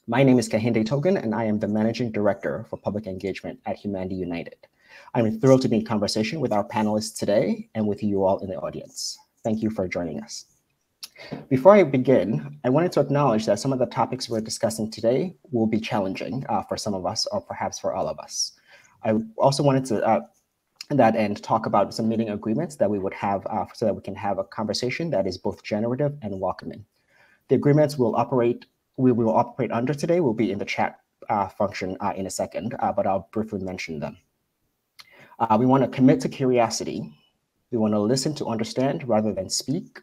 My name is Kahinde Togan, and I am the Managing Director for Public Engagement at Humanity United. I'm thrilled to be in conversation with our panelists today and with you all in the audience. Thank you for joining us. Before I begin, I wanted to acknowledge that some of the topics we're discussing today will be challenging for some of us, or perhaps for all of us. I also wanted to that end talk about some meeting agreements that we would have so that we can have a conversation that is both generative and welcoming. The agreements we will operate under today will be in the chat function in a second, but I'll briefly mention them. We want to commit to curiosity. We want to listen to understand rather than speak,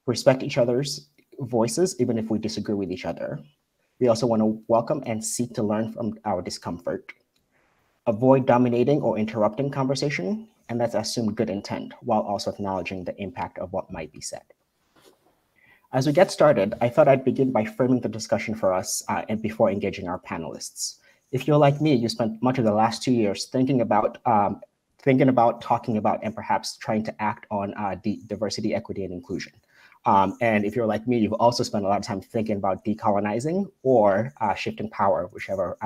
respect each other's voices, even if we disagree with each other. We also want to welcome and seek to learn from our discomfort. Avoid dominating or interrupting conversation, and that's assume good intent, while also acknowledging the impact of what might be said. As we get started, I thought I'd begin by framing the discussion for us and before engaging our panelists. If you're like me, you spent much of the last 2 years thinking about, talking about, and perhaps trying to act on diversity, equity, and inclusion. And if you're like me, you've also spent a lot of time thinking about decolonizing or shifting power, whichever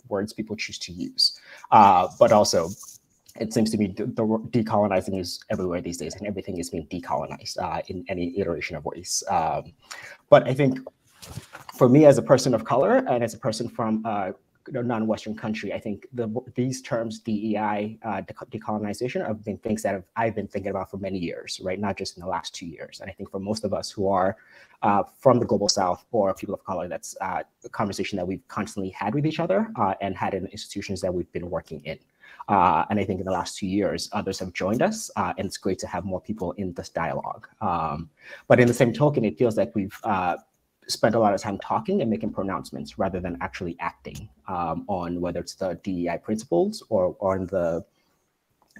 words people choose to use. But also, it seems to me the decolonizing is everywhere these days, and everything is being decolonized in any iteration of ways. But I think for me as a person of color and as a person from a non-Western country, I think these terms, DEI, decolonization, have been things that I've been thinking about for many years, right? Not just in the last 2 years. And I think for most of us who are from the global South or people of color, that's a conversation that we've constantly had with each other and had in institutions that we've been working in. And I think in the last 2 years, others have joined us, and it's great to have more people in this dialogue. But in the same token, it feels like we've spent a lot of time talking and making pronouncements rather than actually acting on whether it's the DEI principles or on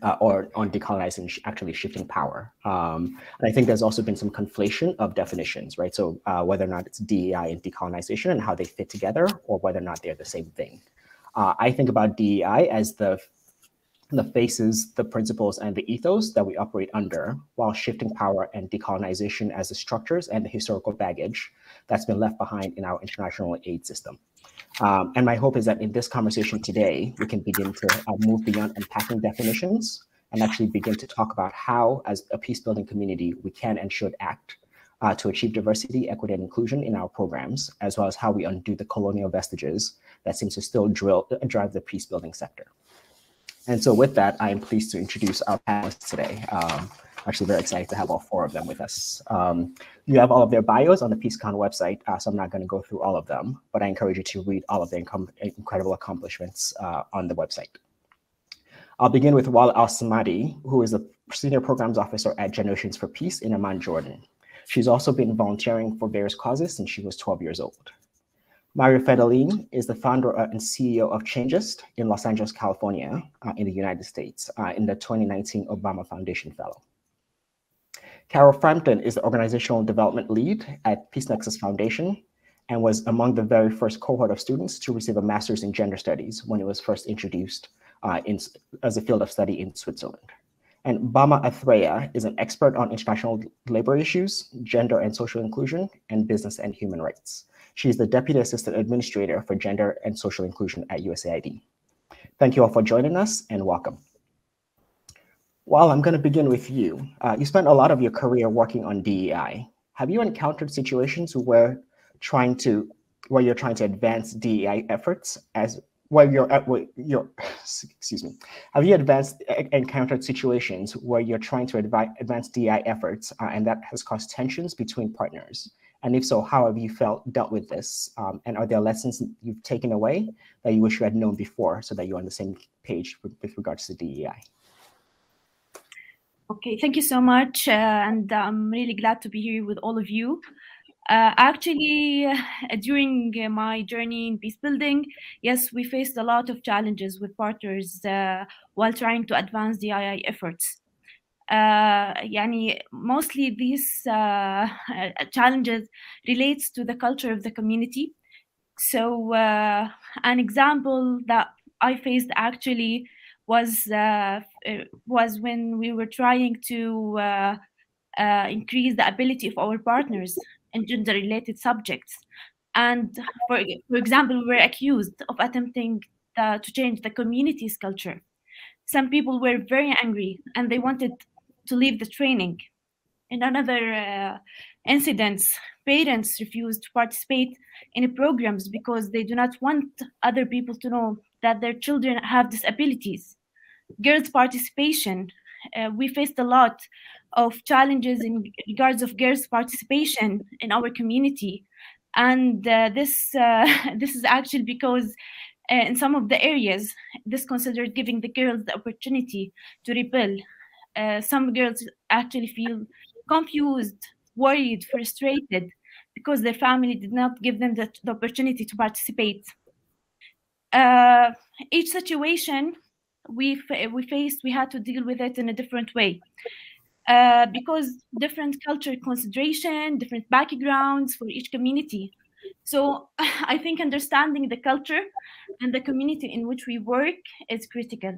decolonizing, actually shifting power. And I think there's also been some conflation of definitions, right? So whether or not it's DEI and decolonization and how they fit together, or whether or not they're the same thing. I think about DEI as the faces, the principles, and the ethos that we operate under, while shifting power and decolonization as the structures and the historical baggage that's been left behind in our international aid system. And my hope is that in this conversation today, we can begin to move beyond unpacking definitions and actually begin to talk about how, as a peace-building community, we can and should act to achieve diversity, equity, and inclusion in our programs, as well as how we undo the colonial vestiges that seems to still drive the peace-building sector. And so with that, I am pleased to introduce our panelists today. Actually very excited to have all 4 of them with us. You have all of their bios on the PeaceCon website, so I'm not going to go through all of them, but I encourage you to read all of their incredible accomplishments on the website. I'll begin with Wal Al-Samadi, who is the Senior Programs Officer at Generations for Peace in Amman, Jordan. She's also been volunteering for various causes since she was 12 years old. Mario Fedolin is the founder and CEO of Changest in Los Angeles, California, in the United States, in the 2019 Obama Foundation Fellow. Carol Frampton is the organizational development lead at Peace Nexus Foundation and was among the very first cohort of students to receive a master's in gender studies when it was first introduced as a field of study in Switzerland. And Bama Athreya is an expert on international labor issues, gender and social inclusion, and business and human rights. She is the Deputy Assistant Administrator for Gender and Social Inclusion at USAID. Thank you all for joining us, and welcome. Well, I'm going to begin with you. You spent a lot of your career working on DEI. Have you encountered situations where you're trying to advance DEI efforts Have you encountered situations where you're trying to advance DEI efforts and that has caused tensions between partners? And if so, how have you dealt with this? And are there lessons you've taken away that you wish you had known before so that you're on the same page with regards to DEI? Okay, thank you so much. And I'm really glad to be here with all of you. Actually, during my journey in peacebuilding, yes, we faced a lot of challenges with partners while trying to advance DII efforts. Mostly these challenges relates to the culture of the community. So an example that I faced actually was when we were trying to increase the ability of our partners in gender-related subjects. And for example, we were accused of attempting to change the community's culture. Some people were very angry and they wanted to leave the training. In another incidents, parents refused to participate in programs because they do not want other people to know that their children have disabilities. Girls' participation, we faced a lot of challenges in regards of girls' participation in our community, and this is actually because in some of the areas, this considered giving the girls the opportunity to rebel. Some girls actually feel confused, worried, frustrated because their family did not give them the opportunity to participate. Each situation we faced, we had to deal with it in a different way. Because different culture consideration, different backgrounds for each community. So I think understanding the culture and the community in which we work is critical.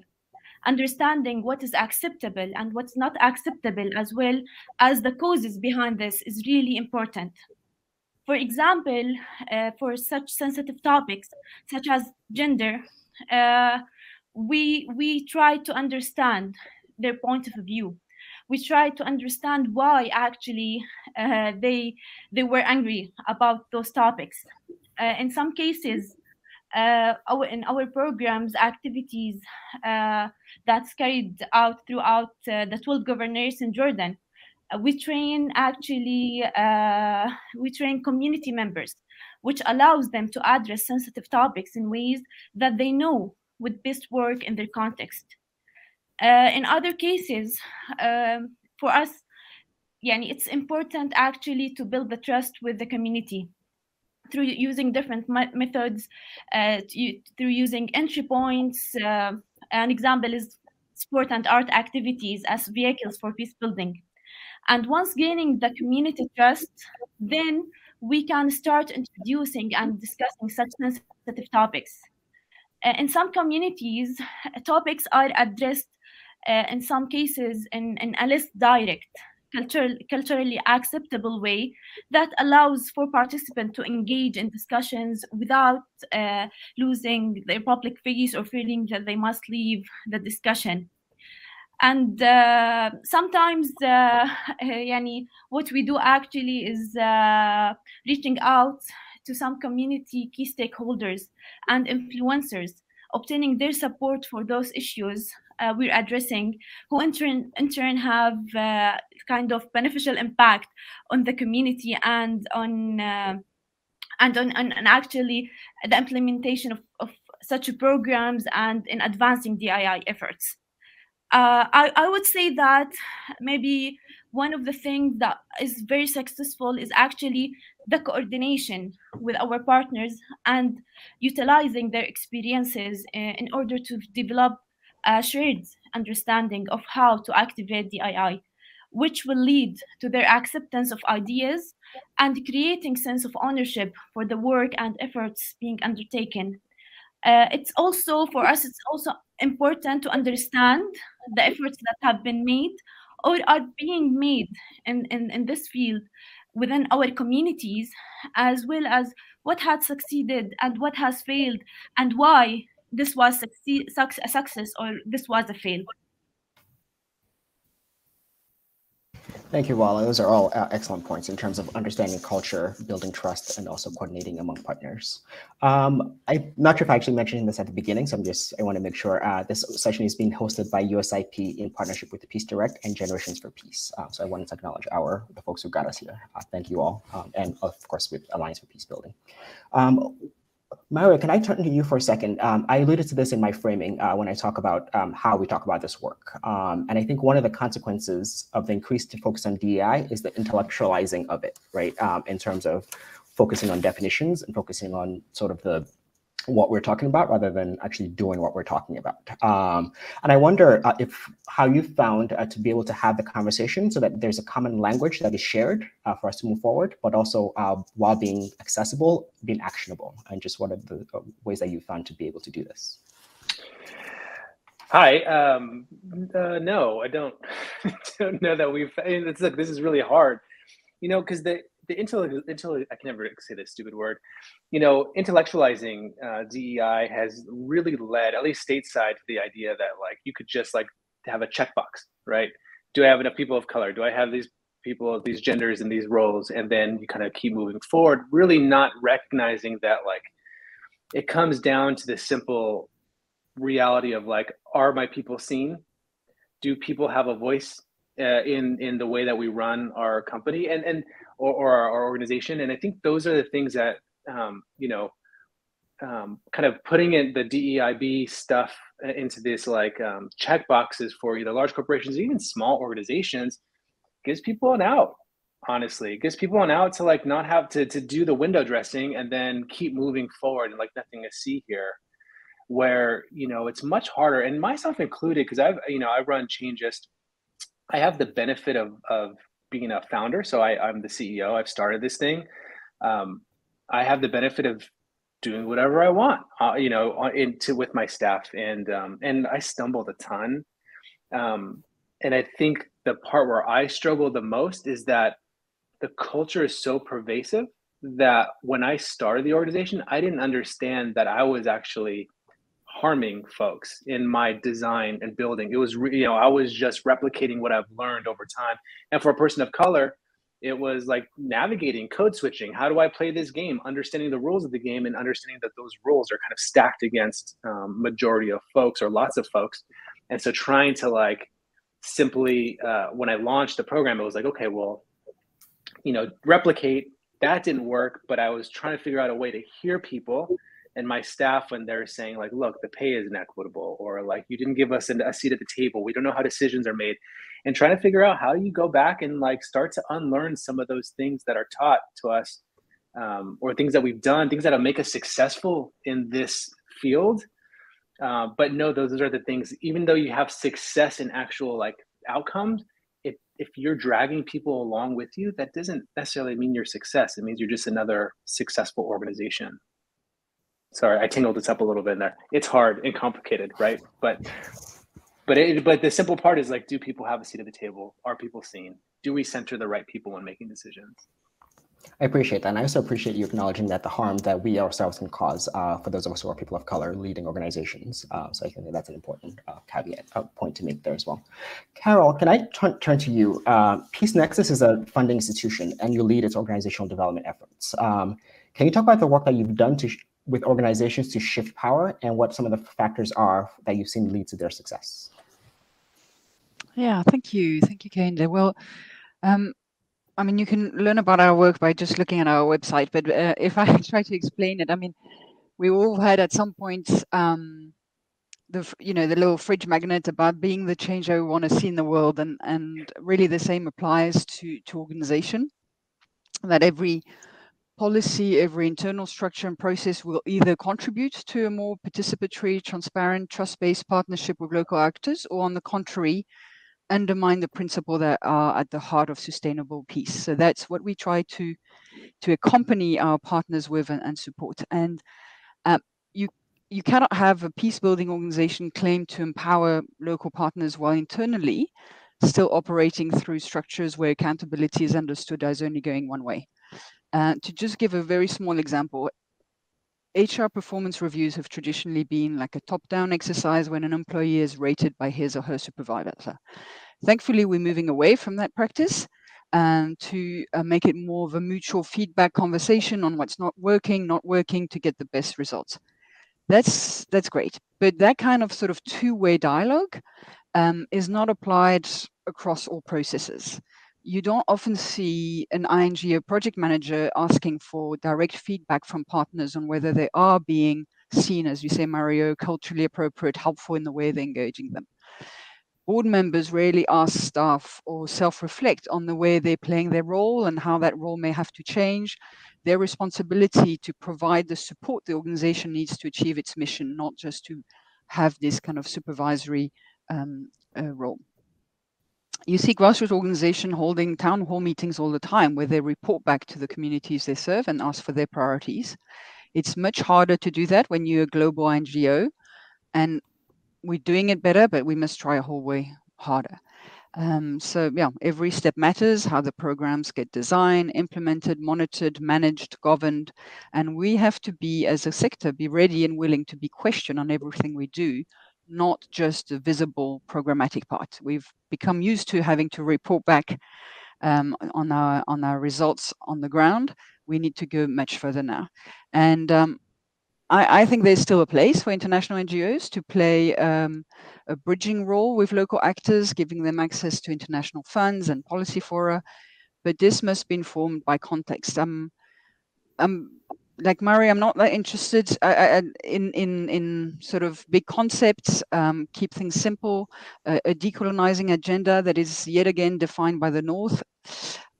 Understanding what is acceptable and what's not acceptable, as well as the causes behind this, is really important. For example, for such sensitive topics such as gender, we try to understand their point of view. We try to understand why actually they were angry about those topics. In some cases, in our programs, activities that's carried out throughout the 12 governors in Jordan, we train community members, which allows them to address sensitive topics in ways that they know would best work in their context. In other cases, for us, it's important actually to build the trust with the community through using different methods, through using entry points. An example is sport and art activities as vehicles for peace building. And once gaining the community trust, then we can start introducing and discussing such sensitive topics. In some communities, topics are addressed in some cases in a less direct, culturally acceptable way that allows for participants to engage in discussions without losing their public face or feeling that they must leave the discussion. And sometimes what we do actually is reaching out to some community key stakeholders and influencers, obtaining their support for those issues we're addressing, who in turn have kind of beneficial impact on the community and on actually the implementation of such programs and in advancing DII efforts. I would say that maybe one of the things that is very successful is actually the coordination with our partners and utilizing their experiences in order to develop a shared understanding of how to activate DII, which will lead to their acceptance of ideas and creating sense of ownership for the work and efforts being undertaken. It's also, for us, it's also important to understand the efforts that have been made or are being made in this field within our communities, as well as what had succeeded and what has failed, and why this was a success or this was a fail. Thank you, Wala. Those are all excellent points in terms of understanding culture, building trust, and also coordinating among partners. I'm not sure if I actually mentioned this at the beginning, so I want to make sure this session is being hosted by USIP in partnership with the Peace Direct and Generations for Peace. So I wanted to acknowledge the folks who got us here. Thank you all, and of course with Alliance for Peace Building. Mario, can I turn to you for a second? I alluded to this in my framing when I talk about how we talk about this work. And I think one of the consequences of the increased focus on DEI is the intellectualizing of it, right? In terms of focusing on definitions and focusing on sort of what we're talking about rather than actually doing what we're talking about. And I wonder how you found to be able to have the conversation so that there's a common language that is shared for us to move forward, but also while being accessible, being actionable, and just what are the ways that you found to be able to do this? Hi, no, I don't know that this is really hard, because I can never say this stupid word, you know, intellectualizing DEI has really led, at least stateside, to the idea that like you could just like have a checkbox, right? Do I have enough people of color? Do I have these people of these genders in these roles? And then you kind of keep moving forward, really not recognizing that like it comes down to the simple reality of like, are my people seen? Do people have a voice in the way that we run our company or our organization? And I think those are the things that you know, kind of putting in the DEIB stuff into this like check boxes for either large corporations, even small organizations, gives people an out. Honestly, it gives people an out to like not have to do the window dressing and then keep moving forward and like nothing to see here. Where, you know, it's much harder, and myself included, because I've run Changeist. I have the benefit of being a founder, so I'm the CEO. I've started this thing. I have the benefit of doing whatever I want, you know, with my staff, and I stumbled a ton. And I think the part where I struggle the most is that the culture is so pervasive that when I started the organization, I didn't understand that I was actually harming folks in my design and building. It was, you know, I was just replicating what I've learned over time. And for a person of color, it was like navigating, code switching. How do I play this game? Understanding the rules of the game and understanding that those rules are kind of stacked against majority of folks or lots of folks. And so trying to like simply, when I launched the program, it was like, okay, well, you know, replicate, that didn't work, but I was trying to figure out a way to hear people and my staff when they're saying like, look, the pay is inequitable, or like, you didn't give us a seat at the table. We don't know how decisions are made, and trying to figure out how you go back and like start to unlearn some of those things that are taught to us, or things that we've done, things that'll make us successful in this field. But no, those are the things, even though you have success in actual like outcomes, if you're dragging people along with you, that doesn't necessarily mean your success. It means you're just another successful organization. Sorry, I tingled this up a little bit in there. It's hard and complicated, right? But the simple part is like, do people have a seat at the table? Are people seen? Do we center the right people when making decisions? I appreciate that. And I also appreciate you acknowledging that the harm that we ourselves can cause for those of us who are people of color leading organizations. So I think that's an important caveat, point to make there as well. Carol, can I turn to you? Peace Nexus is a funding institution and you lead its organizational development efforts. Can you talk about the work that you've done with organizations to shift power and what some of the factors are that you've seen lead to their success? Yeah, thank you. Thank you, Kehinde. Well, I mean, you can learn about our work by just looking at our website, but if I try to explain it, I mean, we all had at some point the little fridge magnet about being the change that we want to see in the world, and really the same applies to organization, that every policy, every internal structure and process will either contribute to a more participatory, transparent, trust-based partnership with local actors, or on the contrary, undermine the principle that are at the heart of sustainable peace. So that's what we try to accompany our partners with and support. And you cannot have a peace-building organization claim to empower local partners while internally still operating through structures where accountability is understood as only going one way. To just give a very small example, HR performance reviews have traditionally been like a top-down exercise when an employee is rated by his or her supervisor. So, thankfully, we're moving away from that practice to make it more of a mutual feedback conversation on what's not working to get the best results. That's great, but that kind of sort of two-way dialogue is not applied across all processes. You don't often see an INGO project manager asking for direct feedback from partners on whether they are being seen, as you say, Mario, culturally appropriate, helpful in the way they're engaging them. Board members rarely ask staff or self-reflect on the way they're playing their role and how that role may have to change. Their responsibility to provide the support the organization needs to achieve its mission, not just to have this kind of supervisory role. You see grassroots organizations holding town hall meetings all the time where they report back to the communities they serve and ask for their priorities. It's much harder to do that when you're a global NGO, and we're doing it better, but we must try a whole way harder. So yeah, every step matters, how the programs get designed, implemented, monitored, managed, governed. And we have to be, as a sector, be ready and willing to be questioned on everything we do, not just the visible programmatic part. We've become used to having to report back on our results on the ground. We need to go much further now. And I think there's still a place for international NGOs to play a bridging role with local actors, giving them access to international funds and policy fora, but this must be informed by context. Like Murray, I'm not that interested in sort of big concepts. Keep things simple. A decolonizing agenda that is yet again defined by the North.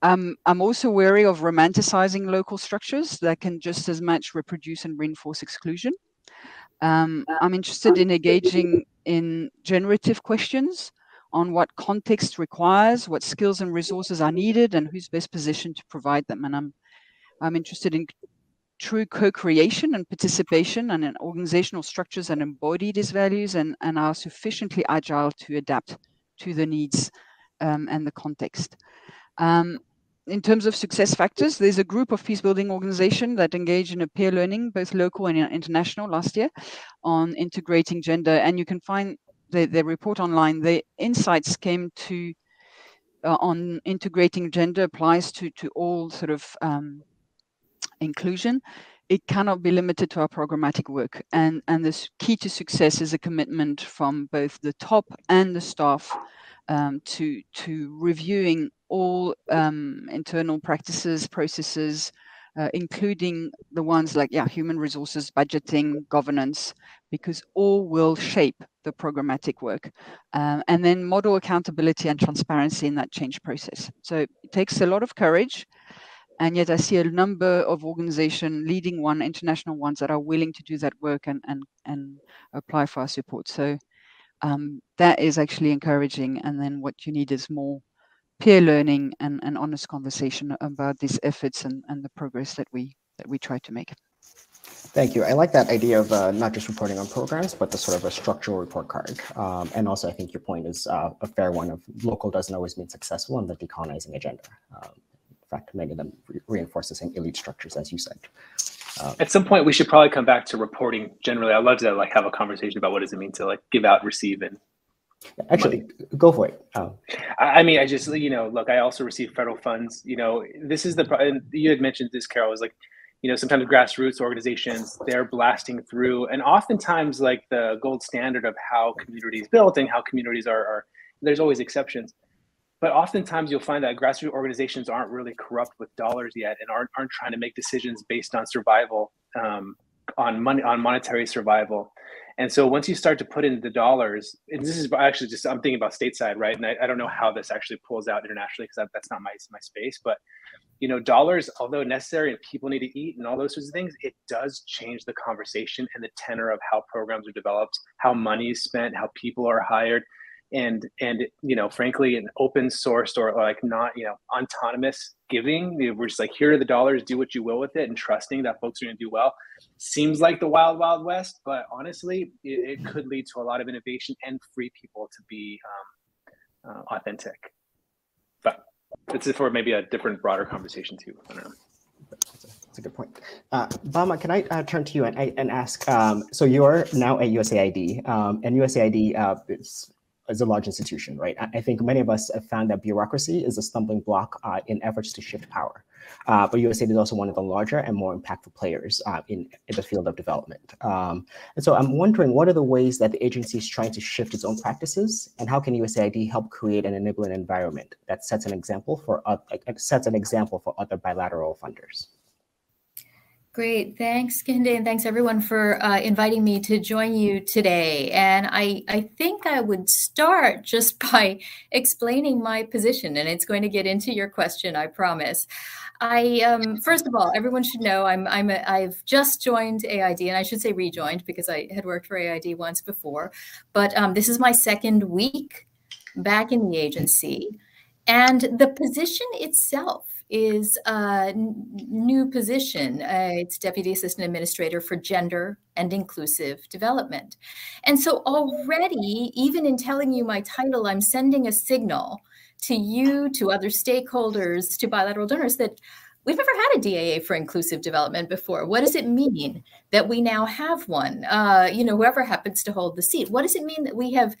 I'm also wary of romanticizing local structures that can just as much reproduce and reinforce exclusion. I'm interested in engaging in generative questions on what context requires, what skills and resources are needed, and who's best positioned to provide them. And I'm interested in true co-creation and participation and in organizational structures that embody these values and are sufficiently agile to adapt to the needs and the context. In terms of success factors, there's a group of peacebuilding organizations that engage in a peer learning, both local and international, last year on integrating gender. And you can find the report online. The insights came to on integrating gender applies to all sort of inclusion. It cannot be limited to our programmatic work. And the key to success is a commitment from both the top and the staff to reviewing all internal practices, processes, including the ones like human resources, budgeting, governance, because all will shape the programmatic work. And then model accountability and transparency in that change process. So it takes a lot of courage. And yet I see a number of organizations, leading one, international ones, that are willing to do that work and apply for our support. So that is actually encouraging. And then what you need is more peer learning and honest conversation about these efforts and the progress that we try to make. Thank you. I like that idea of not just reporting on programs, but the sort of a structural report card. And also, I think your point is a fair one of local doesn't always mean successful in the decolonizing agenda. In fact, many of them reinforce the same elite structures, as you said. At some point, we should probably come back to reporting generally. I'd love to have a conversation about what does it mean to give out, receive, and actually money. Go for it. I mean, I just look. I also receive federal funds. This is and you had mentioned this, Carol. Is sometimes grassroots organizations, they're blasting through, and oftentimes the gold standard of how communities built and how communities are. There's always exceptions. But oftentimes you'll find that grassroots organizations aren't really corrupt with dollars yet and aren't trying to make decisions based on survival, on monetary survival. And so once you start to put in the dollars, and this is actually just, I'm thinking about stateside, right? And I don't know how this actually pulls out internationally because that's not my space. But dollars, although necessary and people need to eat and all those sorts of things, it does change the conversation and the tenor of how programs are developed, how money is spent, how people are hired. And frankly, an open source or not autonomous giving, we're just here are the dollars, do what you will with it, and trusting that folks are going to do well, seems like the wild west. But honestly, it could lead to a lot of innovation and free people to be authentic. But it's for maybe a different, broader conversation too. I don't know. That's a good point. Bama, can I turn to you and ask? So you're now at USAID, and USAID is a large institution, right? I think many of us have found that bureaucracy is a stumbling block in efforts to shift power. But USAID is also one of the larger and more impactful players in the field of development. And so I'm wondering, what are the ways that the agency is trying to shift its own practices, and how can USAID help create an enabling environment that sets an example for other bilateral funders? Great. Thanks, Kehinde, and thanks everyone for inviting me to join you today. And I think I would start just by explaining my position, and it's going to get into your question, I promise. First of all, everyone should know I've just joined AID, and I should say rejoined because I had worked for AID once before. But this is my second week back in the agency. And the position itself is a new position. It's Deputy Assistant Administrator for Gender and Inclusive Development. And so already, even in telling you my title, I'm sending a signal to you, to other stakeholders, to bilateral donors that we've never had a DAA for inclusive development before. What does it mean that we now have one? Whoever happens to hold the seat. What does it mean that we have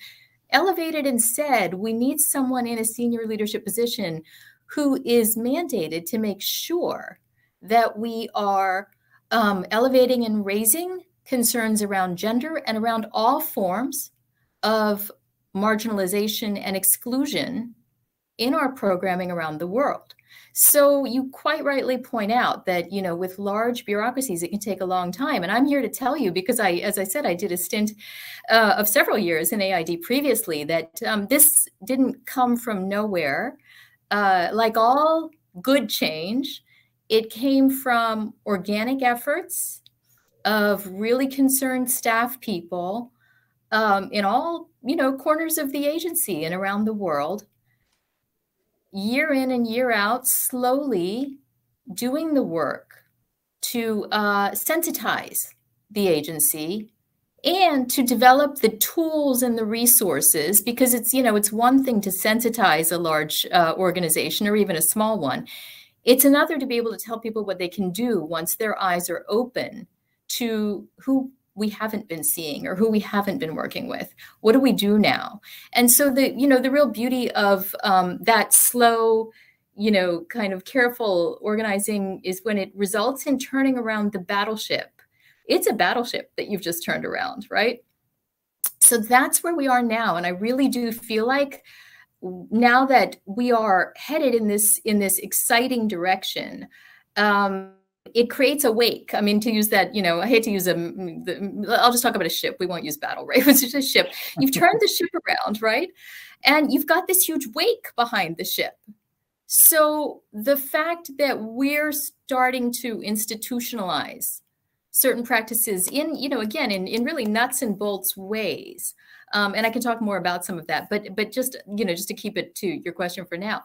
elevated and said we need someone in a senior leadership position who is mandated to make sure that we are elevating and raising concerns around gender and around all forms of marginalization and exclusion in our programming around the world. So you quite rightly point out that, with large bureaucracies, it can take a long time. And I'm here to tell you, because as I said, I did a stint of several years in AID previously, that this didn't come from nowhere. Like all good change, it came from organic efforts of really concerned staff people in all, corners of the agency and around the world, year in and year out, slowly doing the work to sensitize the agency and to develop the tools and the resources, because it's one thing to sensitize a large organization or even a small one. It's another to be able to tell people what they can do once their eyes are open to who we haven't been seeing or who we haven't been working with. What do we do now? And so the real beauty of that slow, kind of careful organizing is when it results in turning around the battleship. It's a battleship that you've just turned around, right? So that's where we are now. And I really do feel like now that we are headed in this exciting direction, it creates a wake. I mean, to use that, I hate to use I'll just talk about a ship. We won't use battle, right? It's just a ship. You've turned the ship around, right? And you've got this huge wake behind the ship. So the fact that we're starting to institutionalize certain practices in, again, in really nuts and bolts ways. And I can talk more about some of that, but just, just to keep it to your question for now,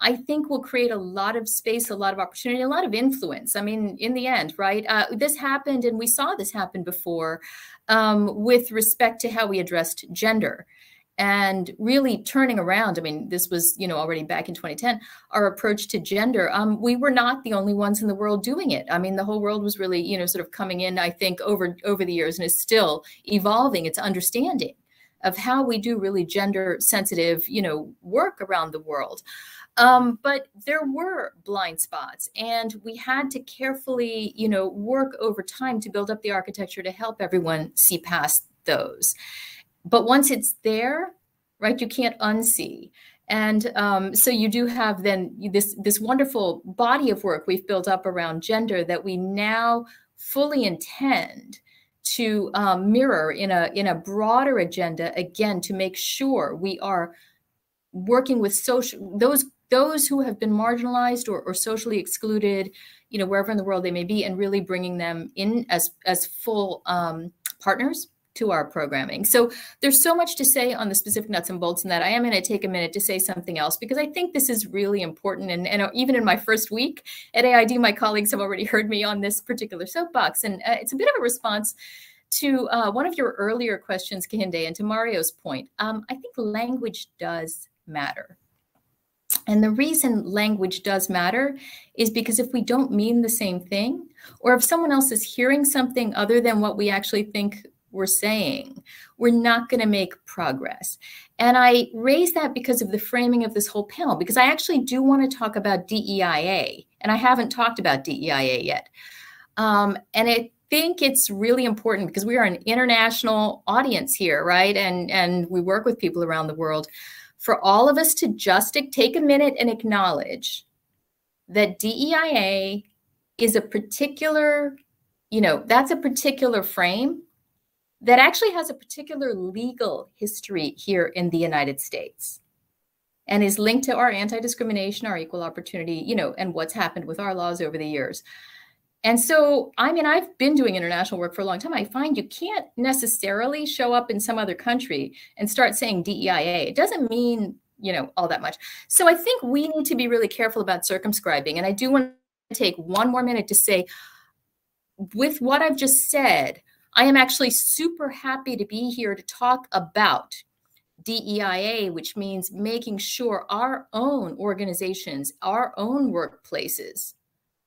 I think will create a lot of space, a lot of opportunity, a lot of influence. I mean, in the end, right? This happened, and we saw this happen before with respect to how we addressed gender. And really turning around, I mean, this was, already back in 2010, our approach to gender. We were not the only ones in the world doing it. I mean, the whole world was really, sort of coming in, I think, over the years, and is still evolving its understanding of how we do really gender sensitive, work around the world. But there were blind spots, and we had to carefully, work over time to build up the architecture to help everyone see past those. But once it's there, right, you can't unsee. And so you do have then this wonderful body of work we've built up around gender that we now fully intend to mirror in a broader agenda, again, to make sure we are working with those who have been marginalized or socially excluded, wherever in the world they may be, and really bringing them in as full partners to our programming. So there's so much to say on the specific nuts and bolts in that. I am going to take a minute to say something else, because I think this is really important. And even in my first week at AID, my colleagues have already heard me on this particular soapbox. And it's a bit of a response to one of your earlier questions, Kehinde, and to Mario's point. I think language does matter. And the reason language does matter is because if we don't mean the same thing, or if someone else is hearing something other than what we actually think we're saying, we're not going to make progress. And I raise that because of the framing of this whole panel, because I actually do want to talk about DEIA, and I haven't talked about DEIA yet. And I think it's really important because we are an international audience here, right? And we work with people around the world. For all of us to just take a minute and acknowledge that DEIA is a particular, that's a particular frame that actually has a particular legal history here in the United States and is linked to our anti-discrimination, our equal opportunity, and what's happened with our laws over the years. And so, I mean, I've been doing international work for a long time. I find you can't necessarily show up in some other country and start saying DEIA. It doesn't mean, all that much. So I think we need to be really careful about circumscribing. And I do want to take one more minute to say, with what I've just said, I am actually super happy to be here to talk about DEIA, which means making sure our own organizations, our own workplaces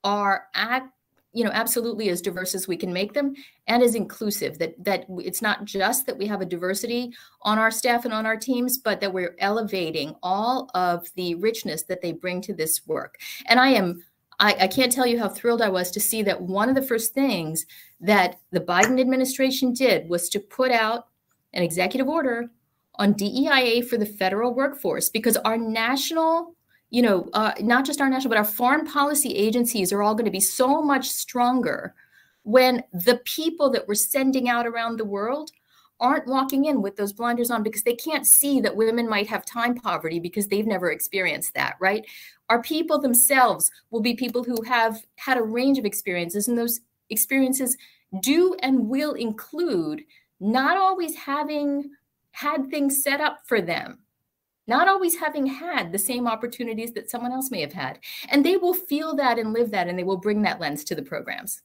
are absolutely as diverse as we can make them and as inclusive, that it's not just that we have a diversity on our staff and on our teams, but that we're elevating all of the richness that they bring to this work. And I can't tell you how thrilled I was to see that one of the first things that the Biden administration did was to put out an executive order on DEIA for the federal workforce, because our national, not just our national, but our foreign policy agencies are all going to be so much stronger when the people that we're sending out around the world aren't walking in with those blinders on, because they can't see that women might have time poverty because they've never experienced that, right? Our people themselves will be people who have had a range of experiences, and those experiences do and will include not always having had things set up for them, not always having had the same opportunities that someone else may have had. And they will feel that and live that, and they will bring that lens to the programs.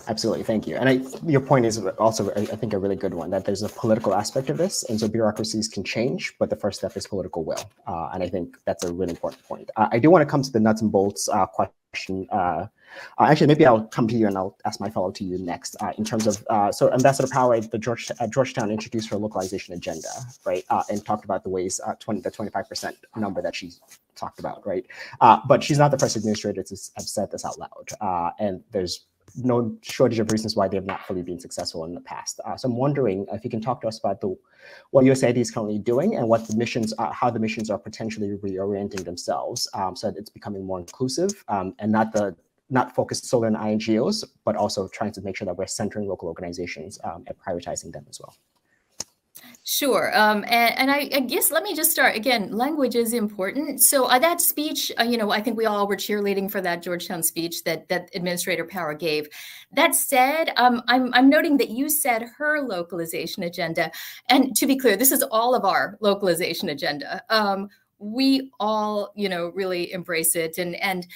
Absolutely, thank you. And your point is also, I think, a really good one, that there's a political aspect of this. And so bureaucracies can change, but the first step is political will. And I think that's a really important point. I do want to come to the nuts and bolts question. Actually, maybe I'll come to you and I'll ask my fellow to you next in terms of, so Ambassador Power at Georgetown introduced her localization agenda, right? And talked about the ways, the 25% number that she talked about, right? But she's not the first administrator to have said this out loud. And there's no shortage of reasons why they have not fully been successful in the past. So I'm wondering if you can talk to us about what USAID is currently doing and what the missions, how the missions are potentially reorienting themselves so that it's becoming more inclusive and not focused solely on INGOs, but also trying to make sure that we're centering local organizations and prioritizing them as well. Sure. And I guess let me just start again. Language is important. So that speech, I think we all were cheerleading for that Georgetown speech that Administrator Power gave. That said, I'm noting that you said her localization agenda. And to be clear, this is all of our localization agenda. We all, really embrace it. And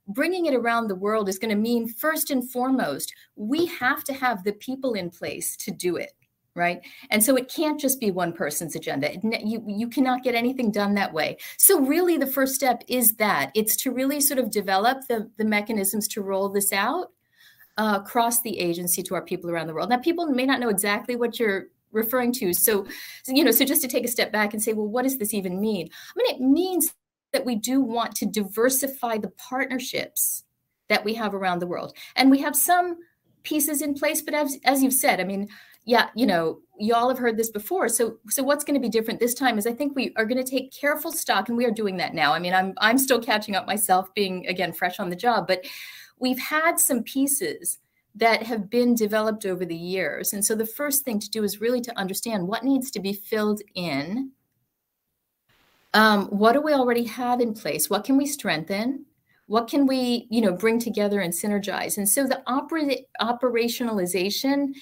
bringing it around the world is going to mean, first and foremost, we have to have the people in place to do it. Right. And so it can't just be one person's agenda. You cannot get anything done that way. So really the first step is that it's to really sort of develop the mechanisms to roll this out across the agency to our people around the world. Now, people may not know exactly what you're referring to. So just to take a step back and say, well, what does this even mean? I mean, it means that we do want to diversify the partnerships that we have around the world. And we have some pieces in place, but as you've said, I mean, yeah, you all have heard this before. So what's going to be different this time is I think we are going to take careful stock, and we are doing that now. I mean, I'm still catching up myself, being, again, fresh on the job, but we've had some pieces that have been developed over the years. And so the first thing to do is really to understand what needs to be filled in. What do we already have in place? What can we strengthen? What can we, bring together and synergize? And so the operationalization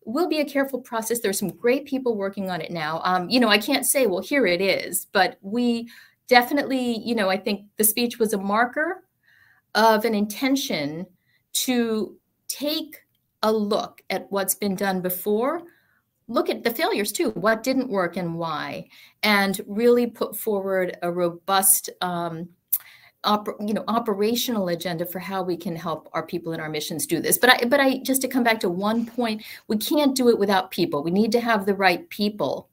will be a careful process. There's some great people working on it now. I can't say, well, here it is, but we definitely, I think the speech was a marker of an intention to take a look at what's been done before, look at the failures too, what didn't work and why, and really put forward a robust operational agenda for how we can help our people in our missions do this. But I just to come back to one point, we can't do it without people. We need to have the right people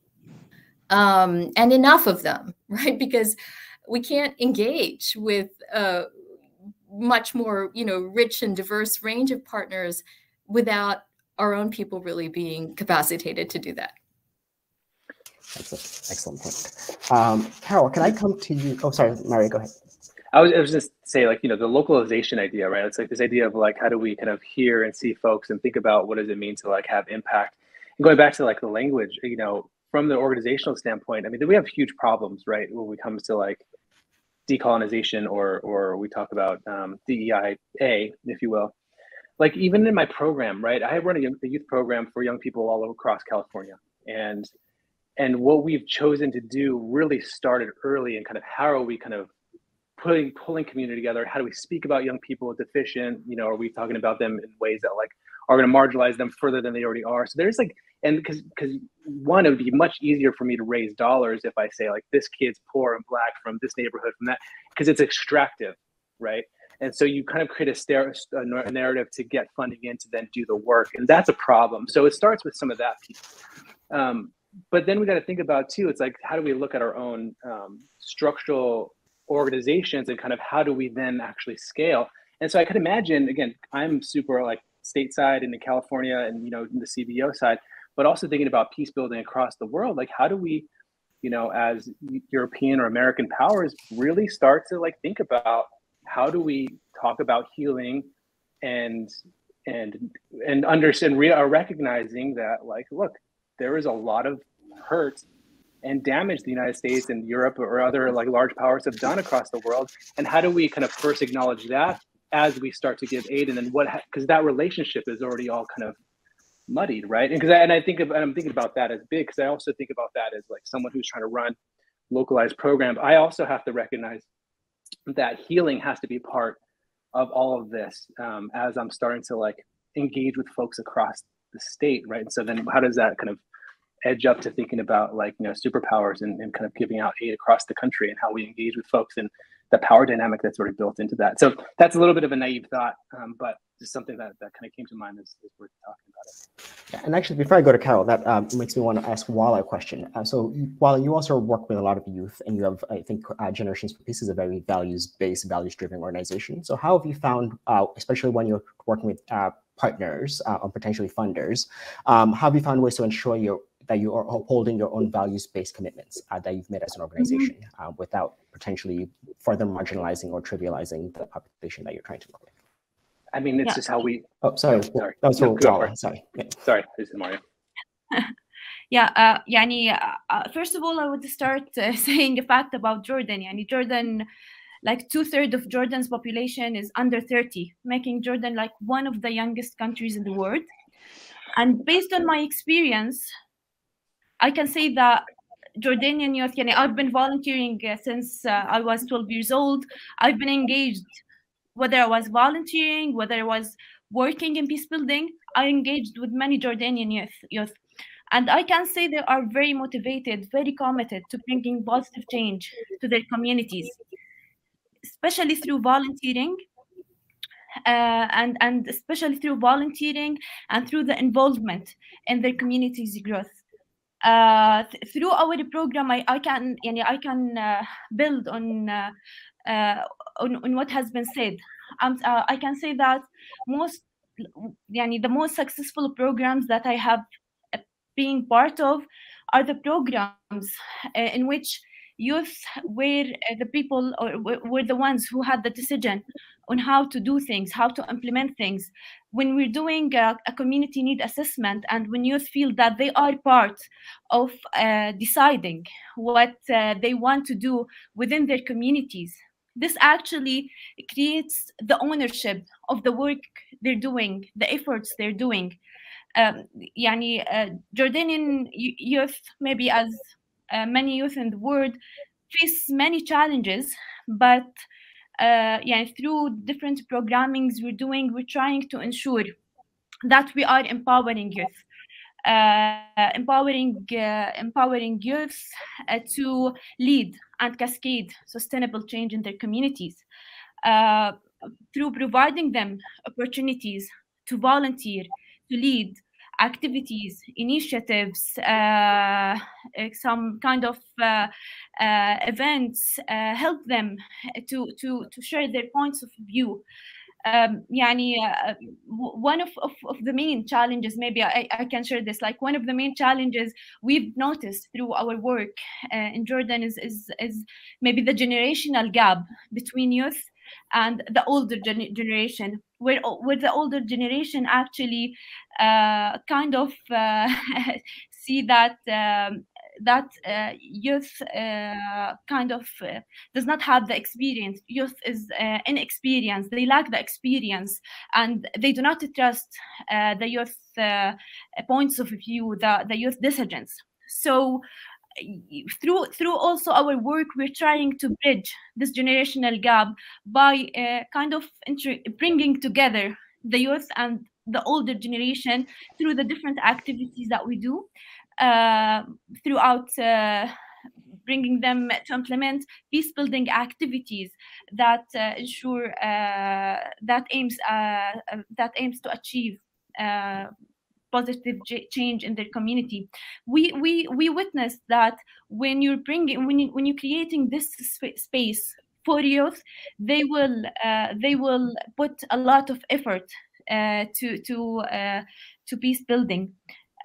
and enough of them, right? Because we can't engage with a much more, rich and diverse range of partners without our own people really being capacitated to do that. That's an excellent point. Carol, can I come to you? Oh, sorry, Maria, go ahead. I was just say, the localization idea, right? It's like this idea of how do we kind of hear and see folks and think about what does it mean to have impact. And going back to the language, from the organizational standpoint, I mean, we have huge problems, right? When it comes to decolonization or we talk about DEIA, if you will. Even in my program, right? I run a youth program for young people all across California. And And what we've chosen to do really started early, and kind of how are we kind of pulling community together? How do we speak about young people with deficient? You know, are we talking about them in ways that like are going to marginalize them further than they already are? So there's like, and because one, it would be much easier for me to raise dollars if I say like this kid's poor and black from this neighborhood, from that, because it's extractive, right? And so you kind of create a narrative to get funding in to then do the work, and that's a problem. So it starts with some of that piece. But then we got to think about too, it's like, how do we look at our own structural organizations and kind of how do we then actually scale? And so I could imagine, again, I'm super like stateside and in California and, you know, in the CBO side, but also thinking about peace building across the world. Like, how do we, you know, as European or American powers really start to like think about how do we talk about healing and understand, are recognizing that like, look, there is a lot of hurt and damage the United States and Europe or other like large powers have done across the world. And how do we kind of first acknowledge that as we start to give aid, and then what, because that relationship is already all kind of muddied, right? And because I'm thinking about that as big, because I also think about that as like someone who's trying to run localized programs. I also have to recognize that healing has to be part of all of this as I'm starting to like engage with folks across the state, right? And so then how does that kind of edge up to thinking about like, you know, superpowers and kind of giving out aid across the country and how we engage with folks and the power dynamic that's already built into that. So that's a little bit of a naive thought, but just something that kind of came to mind as we're talking about it. Yeah, and actually, before I go to Carol, that makes me want to ask Wala a question. So Wala, you also work with a lot of youth, and you have, I think, Generations for Peace is a very values-based, values-driven organization. So how have you found, especially when you're working with partners or potentially funders, how have you found ways to ensure that you are upholding your own values-based commitments that you've made as an organization without potentially further marginalizing or trivializing the population that you're trying to work with? I mean, it's just how we. Oh, sorry. Sorry. That was for Wala. Sorry. Yeah. Sorry, this is Mario. Yeah, first of all, I would start saying a fact about Jordan. Jordan, like 2/3 of Jordan's population is under 30, making Jordan like one of the youngest countries in the world. And based on my experience, I can say that Jordanian youth, I've been volunteering since I was 12 years old. I've been engaged, whether I was volunteering, whether I was working in peace building, I engaged with many Jordanian youth. And I can say they are very motivated, very committed to bringing positive change to their communities, especially through volunteering, and especially through volunteering and through the involvement in their community's growth. Through our program, I can build on what has been said. I can say that the most successful programs that I have been part of are the programs in which youth were the people, or were the ones who had the decision on how to do things, how to implement things. When we're doing a community need assessment, and when youth feel that they are part of deciding what they want to do within their communities, this actually creates the ownership of the work they're doing, the efforts they're doing. Jordanian youth, maybe as many youth in the world, face many challenges, but through different programmings we're trying to ensure that we are empowering youth, empowering youth to lead and cascade sustainable change in their communities, through providing them opportunities to volunteer, to lead activities, initiatives, some kind of events, help them to share their points of view. One of the main challenges, maybe I can share this, like one of the main challenges we've noticed through our work in Jordan is maybe the generational gap between youth and the older generation, where the older generation actually kind of see that youth kind of does not have the experience. Youth is inexperienced. They lack the experience, and they do not trust the youth points of view, the youth decisions. So through also our work, we're trying to bridge this generational gap by kind of bringing together the youth and the older generation through the different activities that we do throughout bringing them to implement peace-building activities that ensure that aims to achieve positive change in their community. We witnessed that when you're creating this space for youth, they will put a lot of effort to peace building.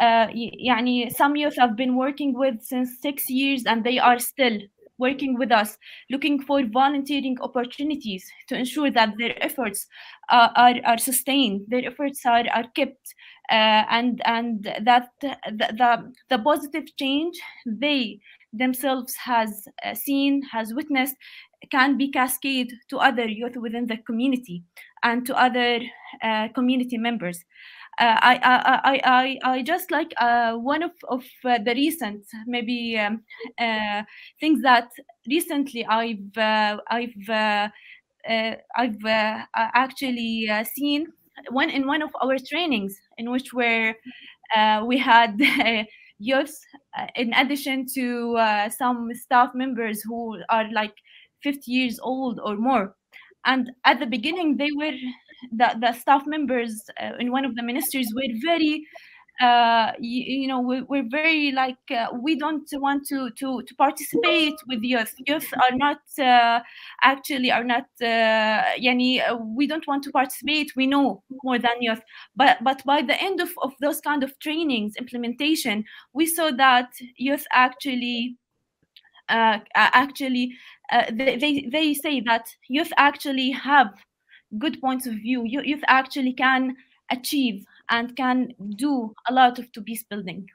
يعني some youth have been working with since 6 years, and they are still working with us, looking for volunteering opportunities to ensure that their efforts are sustained, their efforts are kept, and that the positive change they themselves has witnessed can be cascaded to other youth within the community and to other community members. I just like one of the recent maybe things that recently I've actually seen in one of our trainings, in which we had youth in addition to some staff members who are like 50 years old or more. And at the beginning, they were the staff members in one of the ministries were very, we're very like we don't want to participate with youth. Youth are not we don't want to participate. We know more than youth. But by the end of those kind of trainings implementation, we saw that youth actually they say that youth actually have good points of view. Youth actually can achieve and can do a lot to peace building.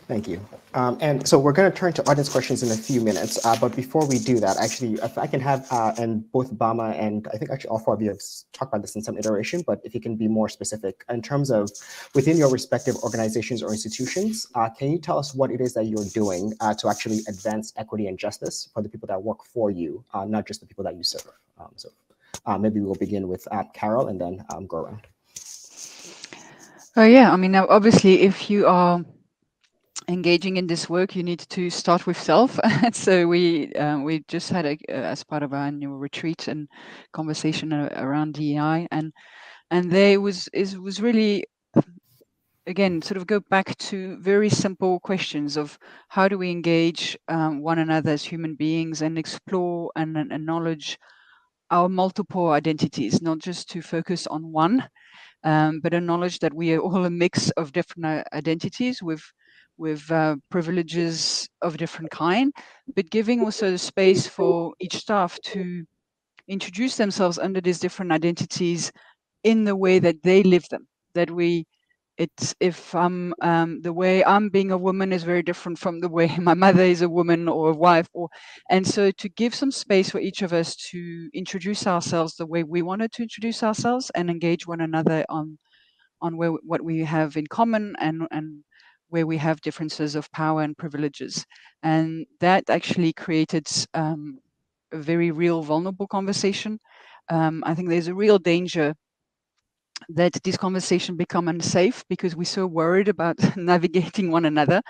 Thank you. And so we're going to turn to audience questions in a few minutes. But before we do that, actually, if I can have, and both Bama and I think actually all four of you have talked about this in some iteration, but if you can be more specific in terms of within your respective organizations or institutions, can you tell us what it is that you're doing to actually advance equity and justice for the people that work for you, not just the people that you serve? Maybe we'll begin with Carol and then go around. Yeah, I mean, now obviously, if you are engaging in this work, you need to start with self. So we just had as part of our annual retreat and conversation around DEI, and there was really, again, sort of go back to very simple questions of how do we engage one another as human beings and explore and acknowledge our multiple identities, not just to focus on one, but acknowledge that we are all a mix of different identities with privileges of different kind, but giving also the space for each staff to introduce themselves under these different identities in the way that they live them. That if I'm the way I'm being a woman is very different from the way my mother is a woman or a wife, and so to give some space for each of us to introduce ourselves the way we wanted to introduce ourselves and engage one another on what we have in common and where we have differences of power and privileges. And that actually created a very real vulnerable conversation. I think there's a real danger that this conversation become unsafe because we're so worried about navigating one another.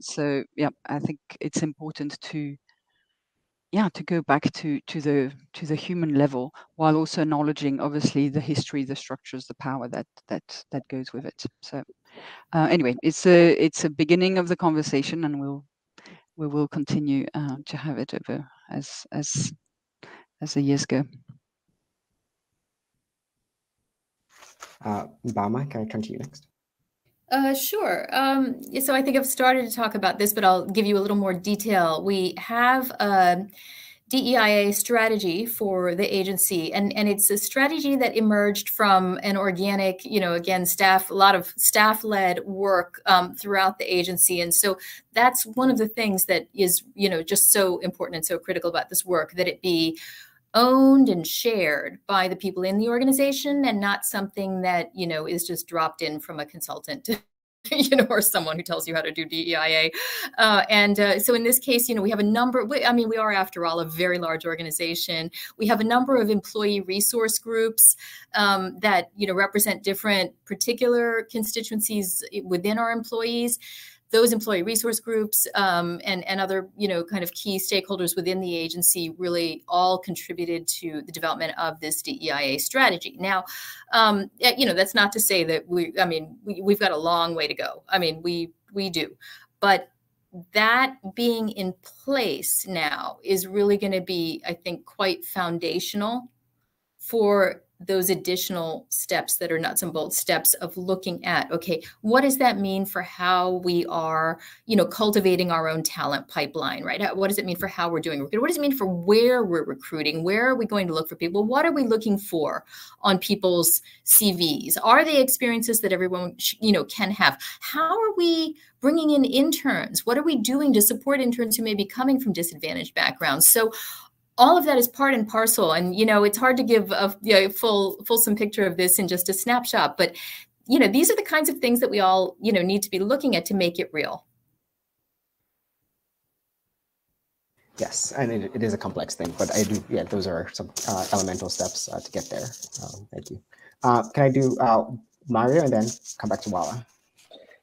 So yeah, I think it's important to go back to the human level, while also acknowledging obviously the history, the structures, the power that goes with it. So anyway, it's a beginning of the conversation, and we will continue to have it over as the years go. Bama, can I turn to you next? Sure. So I think I've started to talk about this, but I'll give you a little more detail. We have a DEIA strategy for the agency, and it's a strategy that emerged from an organic, again, a lot of staff-led work throughout the agency. And so that's one of the things that is, just so important and so critical about this work, that it be owned and shared by the people in the organization and not something that, is just dropped in from a consultant or someone who tells you how to do DEIA. So in this case, we have a number, we are, after all, a very large organization. We have a number of employee resource groups that, represent different particular constituencies within our employees. Those employee resource groups and other, kind of key stakeholders within the agency really all contributed to the development of this DEIA strategy. Now, that's not to say that we've got a long way to go. We do, but that being in place now is really going to be, I think, quite foundational for those additional steps that are nuts and bolts steps of looking at, okay, what does that mean for how we are, cultivating our own talent pipeline, right? What does it mean for how we're doing recruiting? What does it mean for where we're recruiting? Where are we going to look for people? What are we looking for on people's CVs? Are they experiences that everyone, can have? How are we bringing in interns? What are we doing to support interns who may be coming from disadvantaged backgrounds? So all of that is part and parcel. And, it's hard to give a fulsome picture of this in just a snapshot. But, these are the kinds of things that we all, need to be looking at to make it real. Yes, and it is a complex thing, but I do, those are some elemental steps to get there. Thank you. Can I do Mario and then come back to Wala?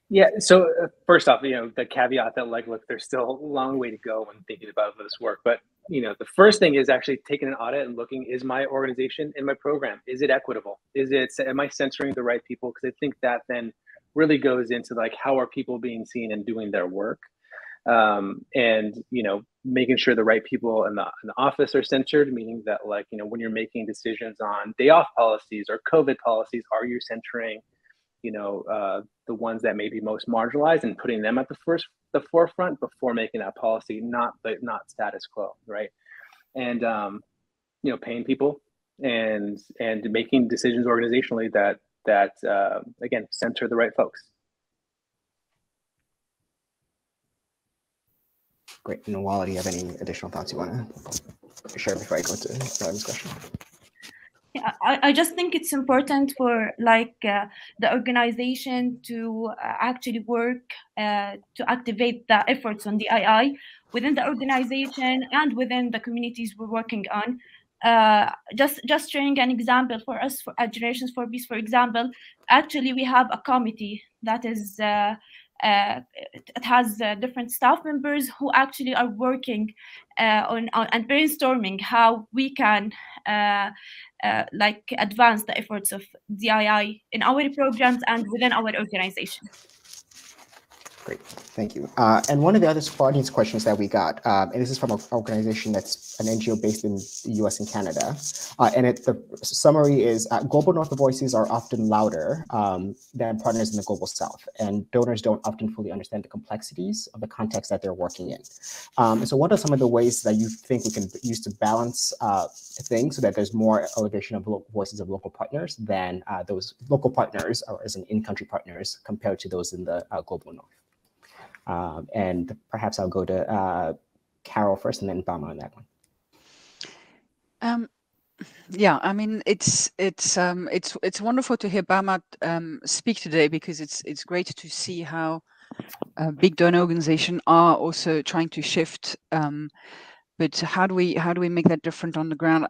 Yeah, so first off, the caveat that look, there's still a long way to go when thinking about this work. But, the first thing is actually taking an audit and looking, is my organization and my program, is it equitable? Am I censoring the right people? Because I think that then really goes into how are people being seen and doing their work? And, making sure the right people in the office are censored, meaning that when you're making decisions on day off policies or COVID policies, are you centering the ones that may be most marginalized and putting them at the forefront before making that policy, not status quo, right? And paying people and making decisions organizationally that again center the right folks. Great. And Wala, do you have any additional thoughts you want to share before I go to this question? Yeah, I just think it's important for the organization to actually work to activate the efforts on DII within the organization and within the communities we're working on. Just sharing an example for us, for Generations for Peace, for example, actually we have a committee that is it has different staff members who actually are working on and brainstorming how we can advance the efforts of DII in our programs and within our organization. Great, thank you. And one of the other audience questions that we got, and this is from an organization that's an NGO based in the US and Canada, and the summary is, Global North voices are often louder than partners in the Global South, and donors don't often fully understand the complexities of the context that they're working in. So what are some of the ways that you think we can use to balance things so that there's more elevation of voices of local partners than those local partners, or as in in-country partners, compared to those in the Global North? And perhaps I'll go to Carol first, and then Bama on that one. Yeah, I mean, it's wonderful to hear Bama speak today, because it's great to see how big donor organizations are also trying to shift. But how do we make that different on the ground?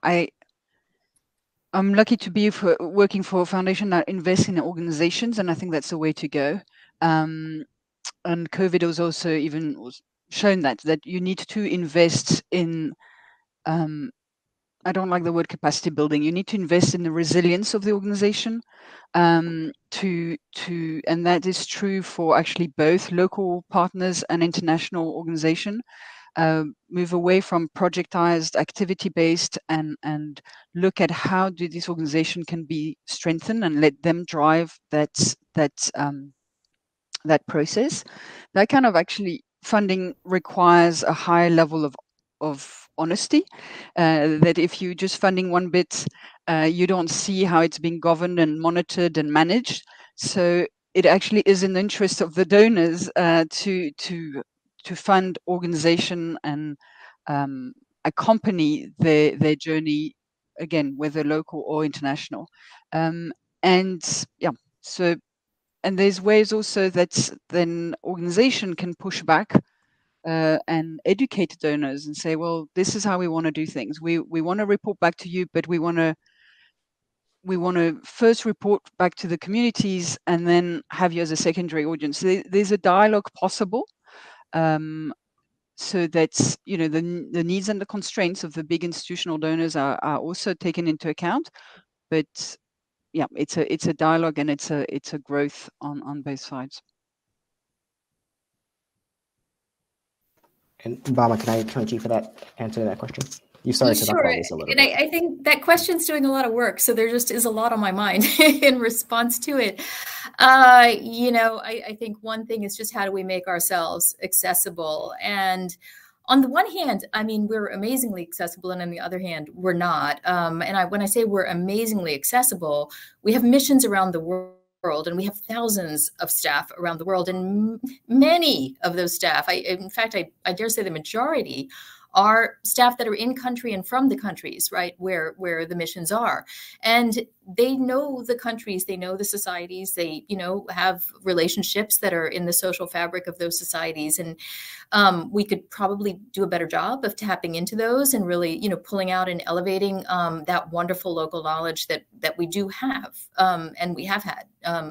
I'm lucky to be working for a foundation that invests in organizations, and I think that's the way to go. And COVID has also even shown that you need to invest in, I don't like the word capacity building. You need to invest in the resilience of the organization, and that is true for actually both local partners and international organization. Move away from projectized, activity-based, and look at how this organization can be strengthened and let them drive that process. That kind of actually funding requires a high level of honesty, that if you're just funding one bit, you don't see how it's being governed and monitored and managed. So it actually is in the interest of the donors to fund organization and accompany their journey, again, whether local or international. And yeah, so there's ways also that then organization can push back and educate donors and say, well, this is how we want to do things. We want to report back to you, but we want to first report back to the communities and then have you as a secondary audience. There's a dialogue possible, so that the needs and the constraints of the big institutional donors are also taken into account. But yeah, it's a dialogue, and it's a growth on both sides. And Bama, can I turn to you for that answer to that question? You started to talk about this a little bit. I think that question's doing a lot of work, so there just is a lot on my mind in response to it. I think one thing is just how do we make ourselves accessible? And on the one hand, I mean, we're amazingly accessible, and on the other hand, we're not. When I say we're amazingly accessible, we have missions around the world, and we have thousands of staff around the world, and many of those staff, in fact, I dare say the majority, are staff that are in country and from the countries, right, where the missions are. And they know the countries, they know the societies, they, have relationships that are in the social fabric of those societies. And we could probably do a better job of tapping into those and really, pulling out and elevating that wonderful local knowledge that we do have and we have had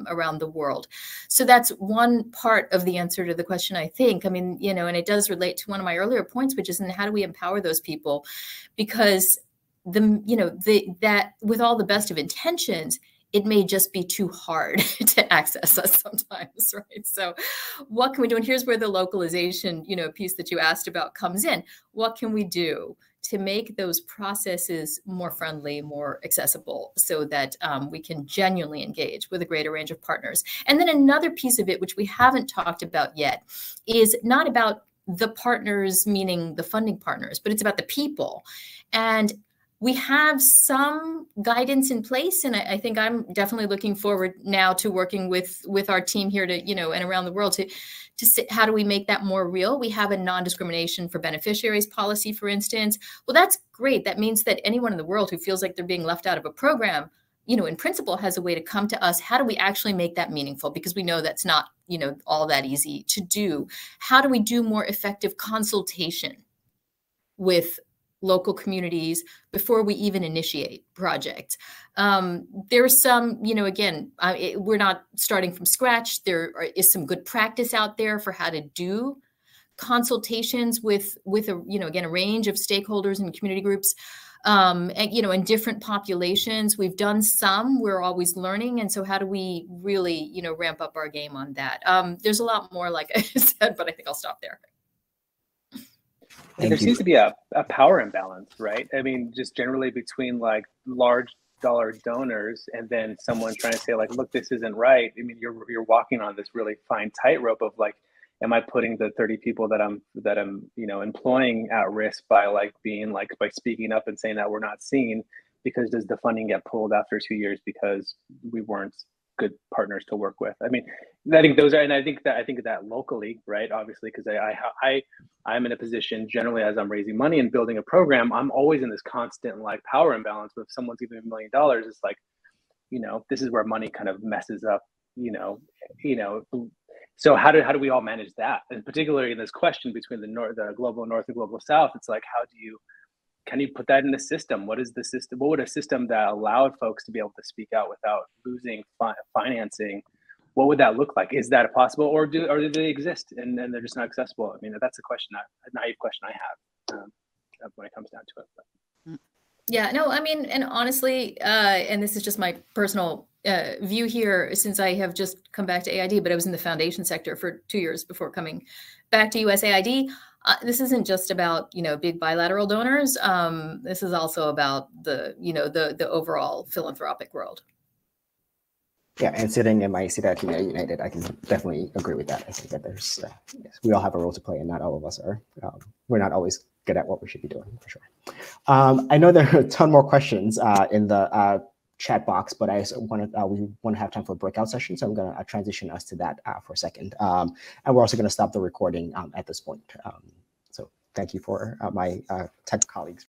around the world. So that's one part of the answer to the question, I think. I mean, and it does relate to one of my earlier points, which is how do we empower those people? Because that with all the best of intentions, it may just be too hard to access us sometimes, right? So what can we do? And here's where the localization, piece that you asked about comes in. What can we do to make those processes more friendly, more accessible, so that we can genuinely engage with a greater range of partners? And then another piece of it, which we haven't talked about yet, is not about the partners, meaning the funding partners, but it's about the people. And we have some guidance in place, and I think I'm definitely looking forward now to working with our team here to, and around the world to see how do we make that more real. We have a non-discrimination for beneficiaries policy, for instance. Well, that's great. That means that anyone in the world who feels like they're being left out of a program, in principle, has a way to come to us. How do we actually make that meaningful? Because we know that's not, all that easy to do. How do we do more effective consultation with local communities before we even initiate projects? There's some, again, we're not starting from scratch. There is some good practice out there for how to do consultations with again, a range of stakeholders and community groups, and, in different populations. We've done some, we're always learning. And so how do we really, ramp up our game on that? There's a lot more, like I said, but I think I'll stop there. There seems to be a power imbalance, right? I mean, just generally between like large dollar donors and then someone trying to say like, look, this isn't right. I mean, you're walking on this really fine tightrope of like, am I putting the 30 people that I'm employing at risk by by speaking up and saying that we're not seen? Because does the funding get pulled after 2 years because we weren't good partners to work with? I mean, I think those are, and I think that locally, right? Obviously, because I'm in a position generally as I'm raising money and building a program, I'm always in this constant like power imbalance. But if someone's giving $1 million, it's like, this is where money kind of messes up, So how do we all manage that? And particularly in this question between the global north and global south, it's like, can you put that in the system? What is the system? What would a system that allowed folks to be able to speak out without losing financing? What would that look like? Is that possible, or do they exist and they're just not accessible? I mean, that's a naive question I have when it comes down to it. But. Yeah, no, I mean, and honestly, and this is just my personal view here, since I have just come back to AID, but I was in the foundation sector for 2 years before coming back to USAID. This isn't just about, big bilateral donors. This is also about the overall philanthropic world. Yeah, and sitting in my seat at Humanities United, I can definitely agree with that. I think that there's, we all have a role to play, and not all of us are. We're not always good at what we should be doing, for sure. I know there are a ton more questions in the chat box, but we want to have time for a breakout session, so I'm going to transition us to that for a second. And we're also going to stop the recording at this point. So thank you for my tech colleagues